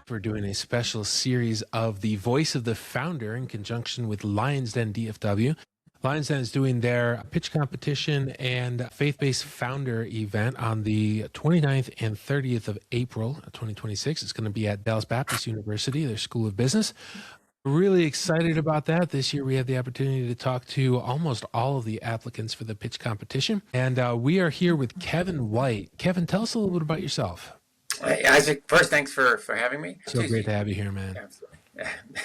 We're doing a special series of the Voice of the Founder in conjunction with Lions Den DFW. Lions Den is doing their pitch competition and faith-based founder event on the 29th and 30th of April 2026. It's going to be at Dallas Baptist University, their School of Business. Really excited about that. This year we had the opportunity to talk to almost all of the applicants for the pitch competition. And we are here with Kevin White. Kevin, tell us a little bit about yourself. Hey, Isaac, first, thanks for having me. So great to have you here, man. Absolutely.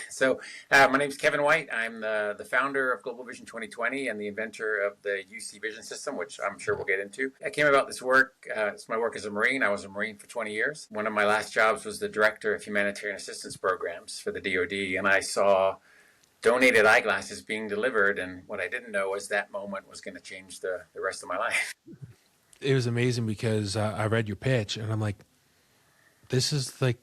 So my name is Kevin White. I'm the founder of Global Vision 2020 and the inventor of the UC Vision System, which I'm sure we'll get into. I came about this work. It's my work as a Marine. I was a Marine for 20 years. One of my last jobs was the director of humanitarian assistance programs for the DoD, and I saw donated eyeglasses being delivered. And what I didn't know was that moment was going to change the rest of my life. It was amazing because I read your pitch and I'm like, this is like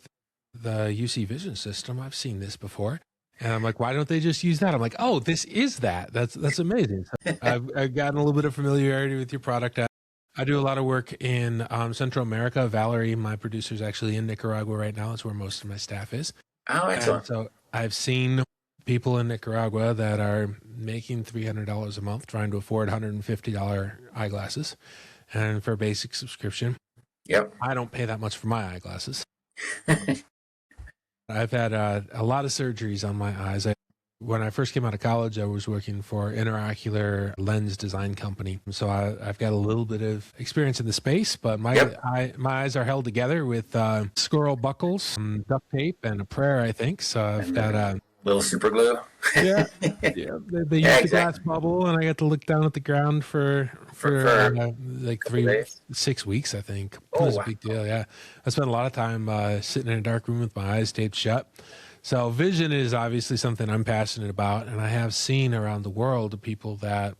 the UC Vision System. I've seen this before. And I'm like, why don't they just use that? I'm like, oh, this is that. That's amazing. So I've gotten a little bit of familiarity with your product. I do a lot of work in Central America. Valerie, my producer, is actually in Nicaragua right now. That's where most of my staff is. Oh, excellent. And so I've seen people in Nicaragua that are making $300 a month trying to afford $150 eyeglasses. And for a basic subscription, Yep. I don't pay that much for my eyeglasses. I've had a lot of surgeries on my eyes. When I first came out of college, I was working for Interocular Lens Design Company. So I've got a little bit of experience in the space, but my eyes are held together with squirrel buckles, some duct tape, and a prayer, I think. So I've got little super glue. Yeah. They use the glass bubble, and I got to look down at the ground for like 6 weeks, I think. It was a big deal. Yeah, I spent a lot of time sitting in a dark room with my eyes taped shut. So vision is obviously something I'm passionate about, and I have seen around the world people that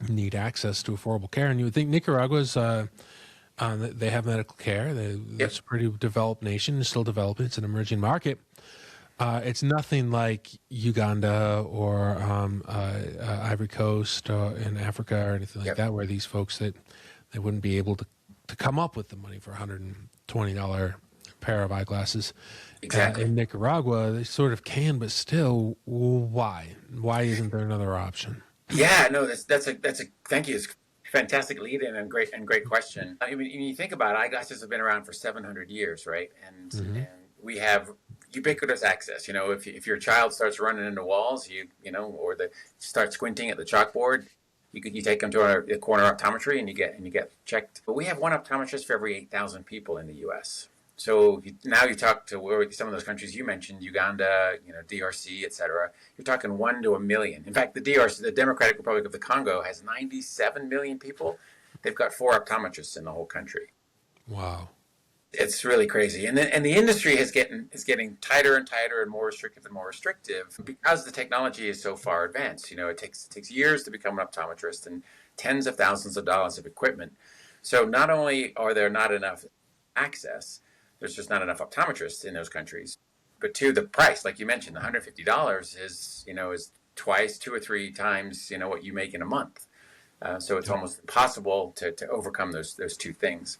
need access to affordable care. And you would think Nicaragua's they have medical care. It's a pretty developed nation. It's still developing. It's an emerging market. It's nothing like Uganda or Ivory Coast in Africa or anything like that, where these folks they wouldn't be able to come up with the money for $120 pair of eyeglasses. Exactly. In Nicaragua, they sort of can, but still, why? Why isn't there another option? Yeah, no, that's a thank you. It's a fantastic lead in and great question. I mean, when you think about it, eyeglasses have been around for 700 years, right? And we have ubiquitous access. You know, if your child starts running into walls, or start squinting at the chalkboard, you take them to a corner optometry and you get checked. But we have one optometrist for every 8,000 people in the U.S. So now you talk to some of those countries you mentioned, Uganda, DRC, et cetera. You're talking 1 to 1 million. In fact, the DRC, the Democratic Republic of the Congo, has 97 million people. They've got 4 optometrists in the whole country. Wow. It's really crazy, and the industry is getting tighter and tighter and more restrictive because the technology is so far advanced. It takes years to become an optometrist and tens of thousands of dollars of equipment. So not only are there not enough access, there's just not enough optometrists in those countries, but the price, like you mentioned, $150 is twice, 2 or 3 times what you make in a month. So it's almost impossible to overcome those 2 things.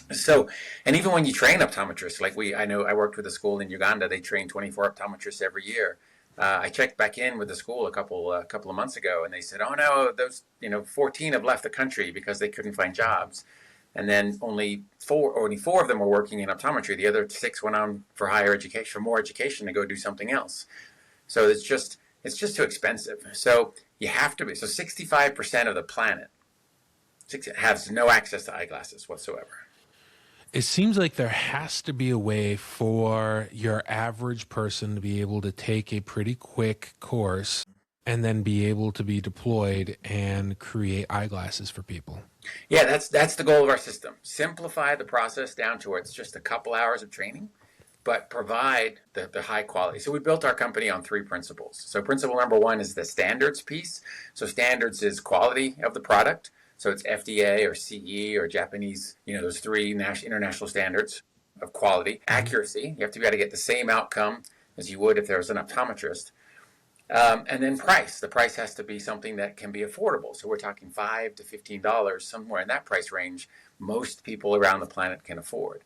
So, and even when you train optometrists, I worked with a school in Uganda. They train 24 optometrists every year. I checked back in with the school a couple of months ago, and they said, "Oh no, those 14 have left the country because they couldn't find jobs." And then only four of them were working in optometry. The other 6 went on for more education to go do something else. So it's just too expensive. So you have to be. So 65% of the planet has no access to eyeglasses whatsoever. It seems like there has to be a way for your average person to be able to take a pretty quick course and then be able to be deployed and create eyeglasses for people. Yeah, that's the goal of our system. Simplify the process down to where it's just a couple hours of training, but provide the high quality. So we built our company on 3 principles. So principle number 1 is the standards piece. So standards is quality of the product. So it's FDA or CE or Japanese, those 3 international standards of quality. Accuracy, you have to be able to get the same outcome as you would if there was an optometrist. And then price. The price has to be something that can be affordable. So we're talking $5 to $15, somewhere in that price range, most people around the planet can afford.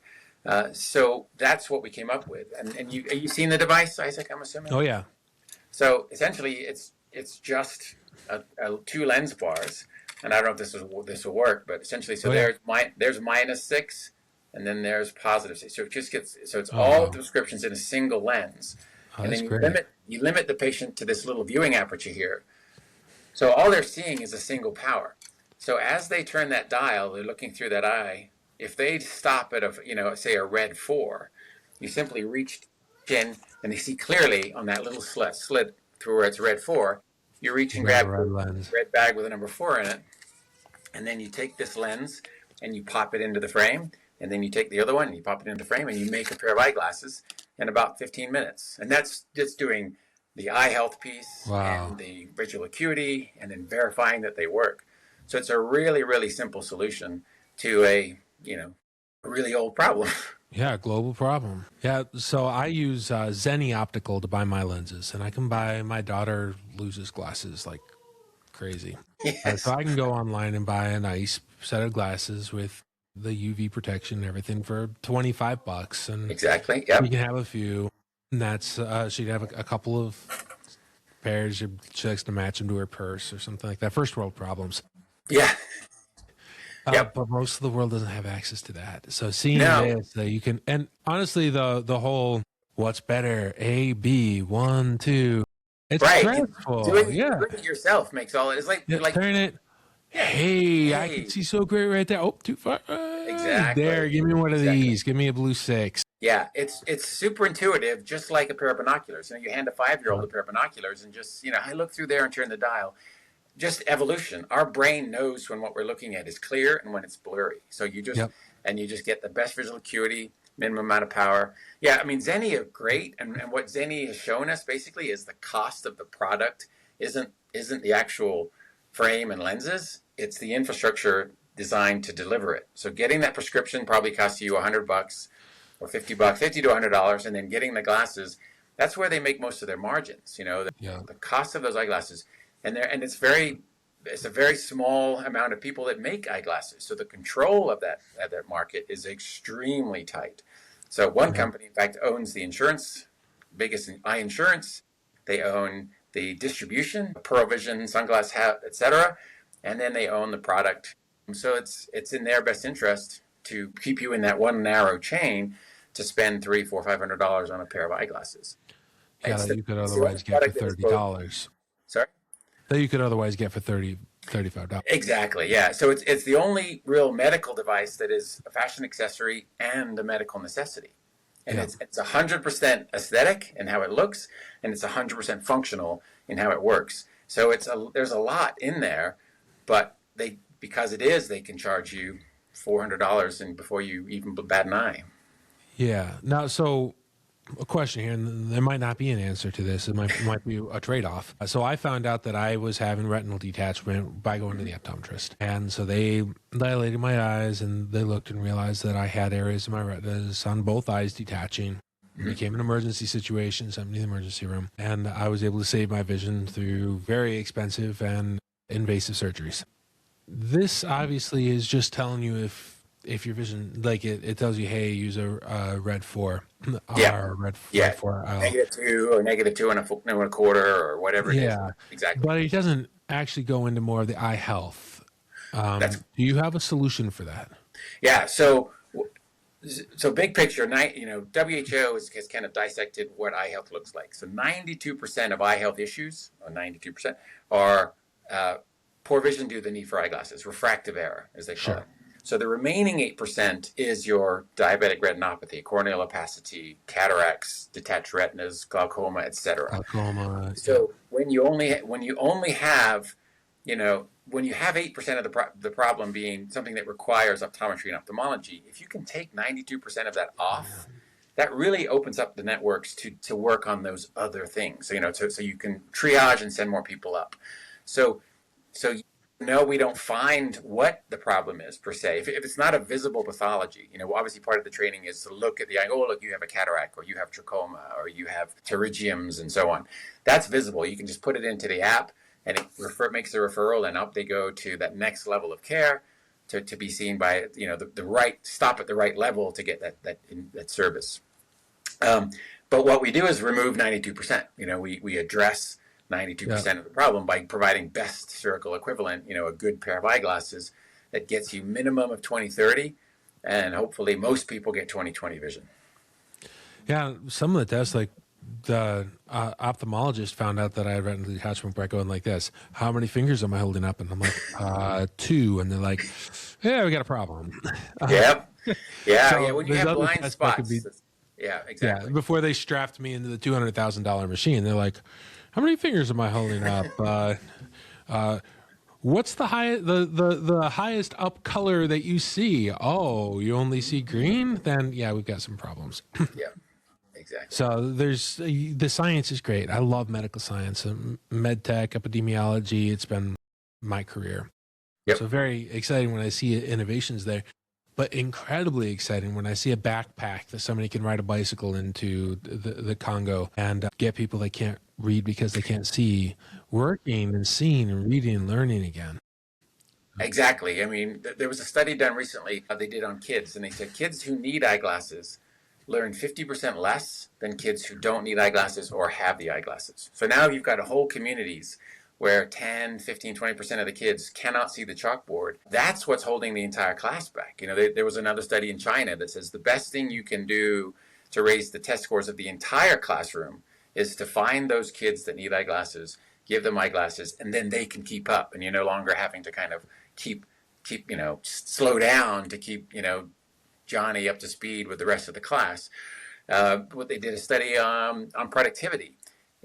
So that's what we came up with. And you've seen the device, Isaac, I'm assuming? Oh yeah. So essentially, it's just two lens bars, and I don't know if this will work, but essentially, so Yeah. there's -6, and then there's +6. So it just gets it's Oh all wow. the prescriptions in a single lens, Oh, and that's then great. you limit the patient to this little viewing aperture here. So all they're seeing is a single power. So as they turn that dial, they're looking through that eye. If they stop at say a red 4, you simply reach in and they see clearly on that little slit through where it's red 4. You reach You and grab a grab red the lens. red bag with a number 4 in it, and then you take this lens and you pop it into the frame, and then you take the other one and you pop it into the frame, and you make a pair of eyeglasses in about 15 minutes. And that's just doing the eye health piece Wow. and the visual acuity, and then verifying that they work. So it's a really, really simple solution to a really old problem. Yeah, global problem. Yeah, so I use Zenni Optical to buy my lenses, and I can buy my daughter loses glasses like crazy. So Yes, I can go online and buy a nice set of glasses with the UV protection and everything for $25, and exactly. you Yep. can have a few. And that's she'd have a couple of pairs. She likes to match them to her purse or something like that. First world problems. Yeah. Yep. But most of the world doesn't have access to that. So seeing No. this, you can, and honestly, the whole what's better, A, B, 1, 2, it's Right. stressful. Yeah. Doing it yourself makes all it's Yeah, like turn it. yeah. Hey, I can Hey. see so great right there. Oh, too far. Exactly. There, give me one of Exactly. these. Give me a blue 6. Yeah, it's super intuitive, just like a pair of binoculars. You hand a 5-year-old a pair of binoculars and just, I look through there and turn the dial. Just evolution. Our brain knows when what we're looking at is clear and when it's blurry. So you Yep. just get the best visual acuity, minimum amount of power. Yeah, I mean Zenni are great, and what Zenni has shown us basically is the cost of the product isn't the actual frame and lenses. It's the infrastructure designed to deliver it. So getting that prescription probably costs you $100 or $50, $50 to $100, and then getting the glasses. That's where they make most of their margins. Yeah. The cost of those eyeglasses, and it's a very small amount of people that make eyeglasses. So the control of that market is extremely tight. So one Yeah. company, in fact, owns the insurance, biggest eye insurance. They own the distribution, Pearl Vision, Sunglass Hat, etc., and then they own the product. So it's in their best interest to keep you in that one narrow chain to spend $300, $400, $500 on a pair of eyeglasses. Yeah, It's that you could it's the only otherwise get for product that is $30. sorry. That you could otherwise get for $35. Exactly, yeah. So it's the only real medical device that is a fashion accessory and a medical necessity. And Yeah. it's 100% aesthetic in how it looks, and it's 100% functional in how it works. So there's a lot in there, but because they can charge you $400 and before you even bat an eye. Yeah. Now, so a question here, and there might not be an answer to this. It might be a trade-off. So I found out that I was having retinal detachment by going to the optometrist, and so they dilated my eyes, and they looked and realized that I had areas of my retinas on both eyes detaching. It became an emergency situation, sent me to the emergency room, and I was able to save my vision through very expensive and invasive surgeries. This obviously is just telling you if your vision, like it tells you, hey, use a red 4 Yeah. or red Yeah, 4 L. -2 or -2 and a quarter or whatever it is. Yeah, Exactly. but it doesn't actually go into more of the eye health. That's Do you have a solution for that? yeah. So big picture, WHO has kind of dissected what eye health looks like. So 92% of eye health issues, or 92%, are poor vision due to the need for eyeglasses, refractive error, as they call it. So the remaining 8% is your diabetic retinopathy, corneal opacity, cataracts, detached retinas, glaucoma, etc. Glaucoma. So when you only have, when you have 8% of the problem being something that requires optometry and ophthalmology, if you can take 92% of that off, that really opens up the networks to work on those other things. So you can triage and send more people up. So no, we don't find what the problem is per se. If it's not a visible pathology, obviously part of the training is to look at the eye. Oh, look, you have a cataract, or you have trachoma, or you have pterygiums, and so on. That's visible. You can just put it into the app, and it makes the referral, and up they go to that next level of care. to be seen by, the right, stop at the right level to get that service. But what we do is remove 92%. We address 92% of the problem by providing best spherical equivalent, a good pair of eyeglasses that gets you minimum of 20/30, and hopefully most people get 20/20 vision. Yeah, some of the tests, like the ophthalmologist found out that I had retinal detachment by going like this. How many fingers am I holding up? And I'm like, 2. And they're like, yeah, we got a problem. Yeah. So When you there's have other blind tests that could spots. be, Yeah, exactly. before they strapped me into the $200,000 machine, they're like, how many fingers am I holding up? What's the highest up color that you see? Oh, you only see green? Then yeah, we've got some problems. Yeah, exactly. So the science is great. I love medical science, med tech, epidemiology. It's been my career. Yep. So very exciting when I see innovations there, but incredibly exciting when I see a backpack that somebody can ride a bicycle into the Congo and get people that can't read because they can't see working and seeing and reading and learning again. Exactly. I mean, there was a study done recently they did on kids, and they said kids who need eyeglasses learn 50% less than kids who don't need eyeglasses or have the eyeglasses. So now you've got whole communities where 10, 15, 20% of the kids cannot see the chalkboard. That's what's holding the entire class back. There was another study in China that says the best thing you can do to raise the test scores of the entire classroom is to find those kids that need eyeglasses, give them eyeglasses, and then they can keep up, and you're no longer having to kind of keep slow down to keep Johnny up to speed with the rest of the class. What they did a study on productivity.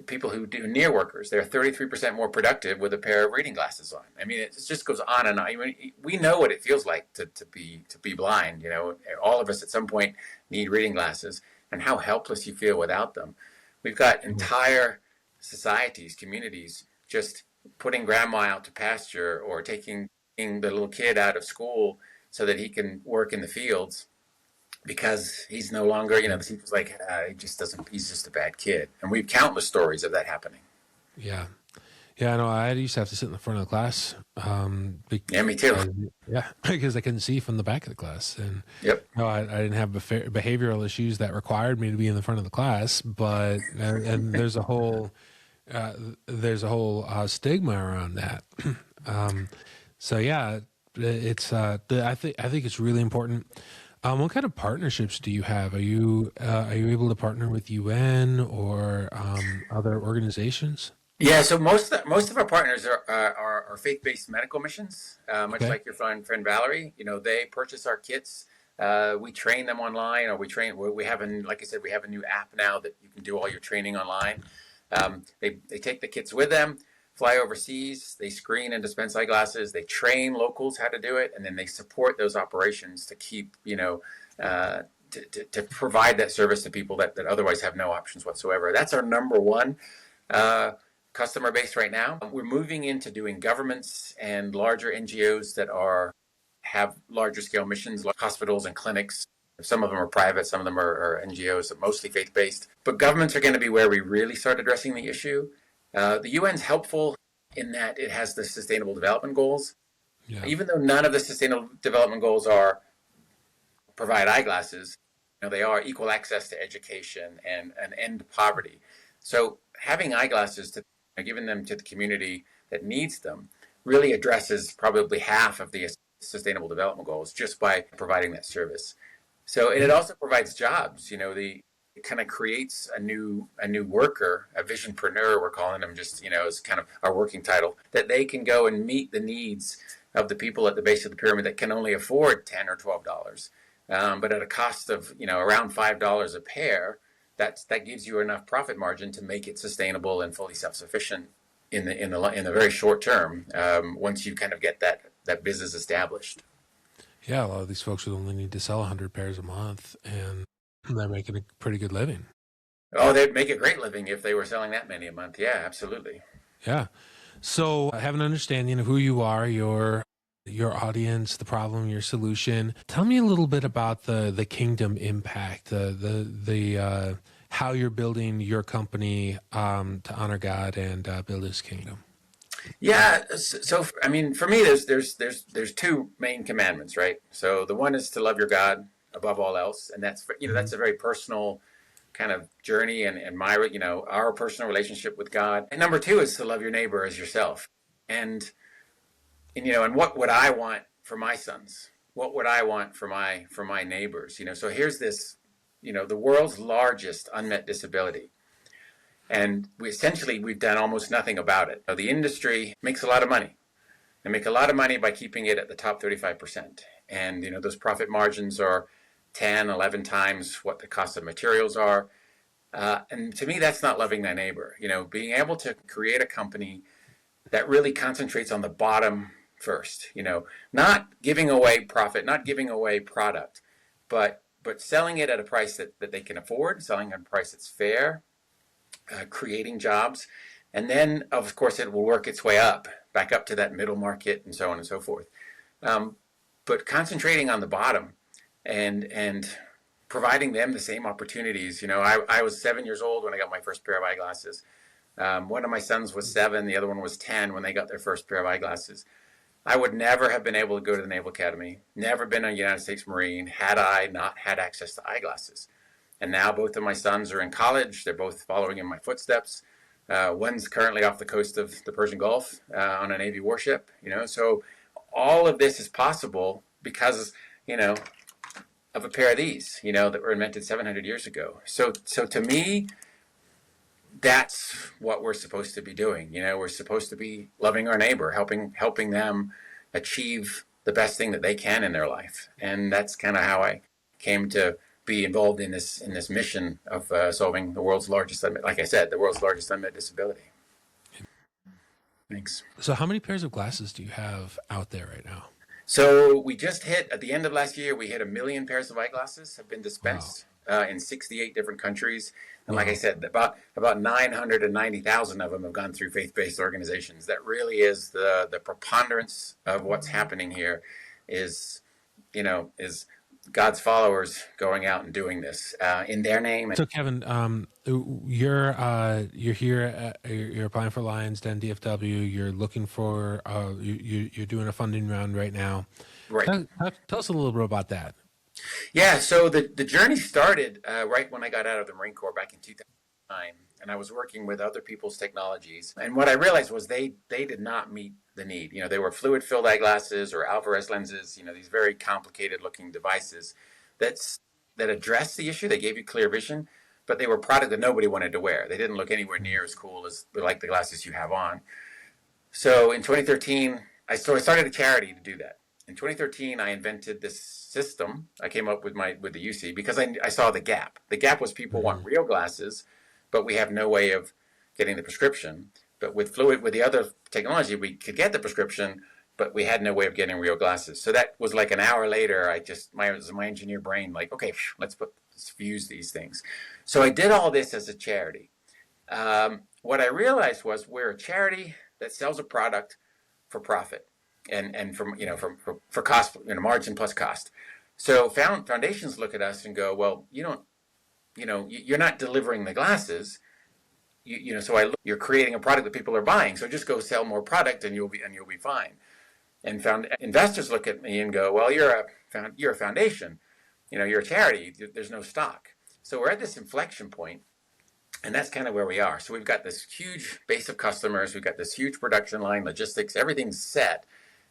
People who do near workers, they're 33% more productive with a pair of reading glasses on. I mean, it just goes on and on. I mean, we know what it feels like to be blind. All of us at some point need reading glasses, and how helpless you feel without them. We've got entire societies, communities, just putting grandma out to pasture or taking the little kid out of school so that he can work in the fields because he's no longer, the teacher's like, he's just a bad kid. And we have countless stories of that happening. Yeah. Yeah, I know. I used to have to sit in the front of the class. Yeah, me too. Because I couldn't see from the back of the class. And yep. I didn't have behavioral issues that required me to be in the front of the class. But, and there's a whole stigma around that. So yeah, it's I think it's really important. What kind of partnerships do you have? Are you able to partner with UN or other organizations? Yeah, so most of our partners are faith-based medical missions, much like your friend Valerie. They purchase our kits. We train them online, or we have like I said, we have a new app now that you can do all your training online. They take the kits with them, fly overseas, they screen and dispense eyeglasses, they train locals how to do it, and then they support those operations to keep, to provide that service to people that otherwise have no options whatsoever. That's our number one customer base right now. We're moving into doing governments and larger NGOs that have larger scale missions, like hospitals and clinics. Some of them are private, some of them are NGOs, mostly faith-based. But governments are going to be where we really start addressing the issue. The UN's helpful in that it has the Sustainable Development Goals. Yeah. Even though none of the Sustainable Development Goals provide eyeglasses, they are equal access to education and end poverty. So having eyeglasses, giving them to the community that needs them, really addresses probably half of the Sustainable Development Goals just by providing that service. So, and it also provides jobs. It kind of creates a new worker, a visionpreneur, we're calling them, just, as kind of our working title, that they can go and meet the needs of the people at the base of the pyramid that can only afford $10 or $12, but at a cost of, around $5 a pair. That gives you enough profit margin to make it sustainable and fully self-sufficient in the very short term. Once you kind of get that business established. Yeah, a lot of these folks would only need to sell 100 pairs a month, and they're making a pretty good living. Oh, they'd make a great living if they were selling that many a month. Yeah, absolutely. Yeah. So have an understanding of who you are, your audience, the problem, your solution. Tell me a little bit about the kingdom impact, the how you're building your company to honor God and build His kingdom. Yeah. So, I mean, for me, there's two main commandments, right? So the one is to love your God above all else, and that's Hmm. that's a very personal kind of journey, and my our personal relationship with God. And number two is to love your neighbor as yourself, and and what would I want for my sons? What would I want for my neighbors? So here's this, the world's largest unmet disability. And we've done almost nothing about it. The industry makes a lot of money. They make a lot of money by keeping it at the top 35%. And those profit margins are 10, 11 times what the cost of materials are. And to me, that's not loving thy neighbor. Being able to create a company that really concentrates on the bottom first. Not giving away profit, not giving away product, but selling it at a price that they can afford, selling at a price that's fair, creating jobs, and then of course it will work its way up, back up to that middle market, and so on and so forth. Um, but concentrating on the bottom and providing them the same opportunities. I was 7 years old when I got my first pair of eyeglasses. One of my sons was 7, the other one was 10 when they got their first pair of eyeglasses. I would never have been able to go to the Naval Academy, never been a United States Marine, had I not had access to eyeglasses. And now both of my sons are in college. They're both following in my footsteps. One's currently off the coast of the Persian Gulf on a Navy warship. So all of this is possible because of a pair of these, that were invented 700 years ago. So to me, that's what we're supposed to be doing. We're supposed to be loving our neighbor, helping them achieve the best thing that they can in their life. And that's kind of how I came to be involved in this mission of solving the world's largest unmet, like I said, the world's largest unmet disability. Thanks. So how many pairs of glasses do you have out there right now? So we just hit, at the end of last year, we hit 1 million pairs of eyeglasses have been Wow. dispensed in 68 different countries. And like I Wow. said, about 990,000 of them have gone through faith-based organizations. That really is the preponderance of what's happening here is, is God's followers going out and doing this in their name. So Kevin, you're here. You're applying for Lions Den DFW. You're looking for. You're doing a funding round right now. Right. Tell us a little bit about that. Yeah, so the journey started right when I got out of the Marine Corps back in 2009, and I was working with other people's technologies. And what I realized was they did not meet the need. They were fluid-filled eyeglasses or Alvarez lenses. These very complicated-looking devices that's that addressed the issue. They gave you clear vision, but they were a product that nobody wanted to wear. They didn't look anywhere near as cool as like the glasses you have on. So in 2013, I started a charity to do that. In 2013, I invented this system. I came up with the UC because I saw the gap. The gap was people Mm-hmm. want real glasses, but we have no way of getting the prescription. But with the other technology, we could get the prescription, but we had no way of getting real glasses. So that was like an hour later. My engineer brain like, okay, let's fuse these things. So I did all this as a charity. What I realized was we're a charity that sells a product for profit and for cost, margin plus cost. So foundations look at us and go, well, you're not delivering the glasses. You're creating a product that people are buying. So just go sell more product and you'll be fine. And investors look at me and go, well, you're a foundation. You're a charity. There's no stock. So we're at this inflection point. And that's kind of where we are. So we've got this huge base of customers. We've got this huge production line, logistics, everything's set.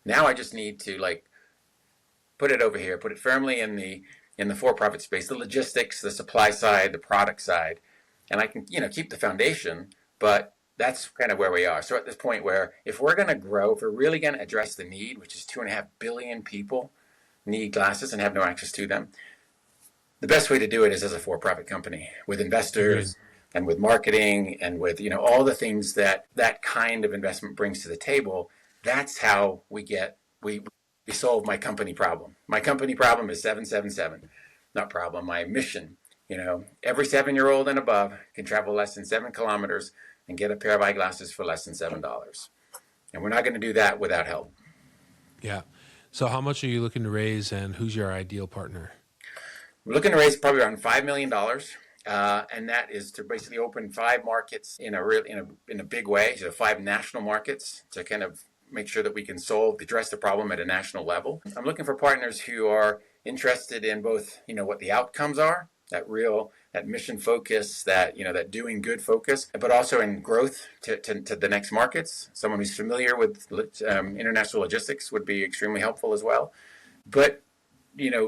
Now I just need to put it over here, put it firmly in the for-profit space, the logistics, the supply side, the product side, and I can keep the foundation. But that's kind of where we are. So at this point where if we're going to grow, if we're really going to address the need, which is 2.5 billion people need glasses and have no access to them, the best way to do it is as a for-profit company with Agreed. investors and with marketing and with all the things that kind of investment brings to the table. That's how we solve my company problem. My company problem is 777, not problem. My mission, every 7-year-old and above can travel less than 7 kilometers and get a pair of eyeglasses for less than $7. And we're not going to do that without help. Yeah. So how much are you looking to raise, and who's your ideal partner? We're looking to raise probably around $5 million. and that is to basically open 5 markets in a big way, so 5 national markets to kind of make sure that we can address the problem at a national level. I'm looking for partners who are interested in both, what the outcomes are, that mission focus, that doing good focus, but also in growth to the next markets. Someone who's familiar with international logistics would be extremely helpful as well. But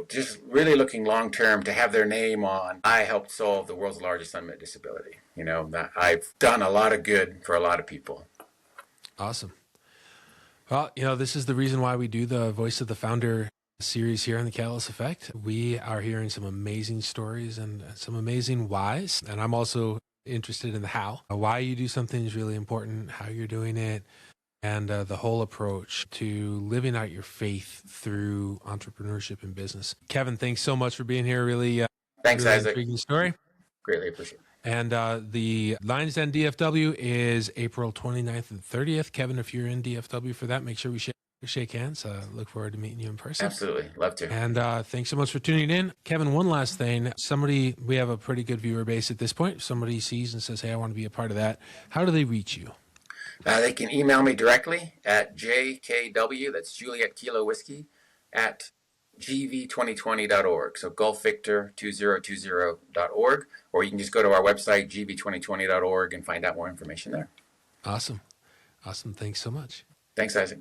just really looking long term to have their name on, I helped solve the world's largest unmet disability. That I've done a lot of good for a lot of people. Awesome. Well, this is the reason why we do the Voice of the Founder series here on the Catalyst Effect. We are hearing some amazing stories and some amazing whys. And I'm also interested in the how. Why you do something is really important, how you're doing it, and the whole approach to living out your faith through entrepreneurship and business. Kevin, thanks so much for being here. Really, thanks, really Isaac. Intriguing story. Greatly appreciate it. And the Lions Den DFW is April 29th and 30th. Kevin, if you're in DFW for that, make sure we shake hands. Look forward to meeting you in person. Absolutely. Love to. And thanks so much for tuning in. Kevin, one last thing. We have a pretty good viewer base at this point. If somebody sees and says, hey, I want to be a part of that. How do they reach you? They can email me directly at jkw, that's Juliet Kilo Whiskey, at gv2020.org. So gulfvictor2020.org, or you can just go to our website, gv2020.org, and find out more information there. Awesome. Thanks so much. Thanks, Isaac.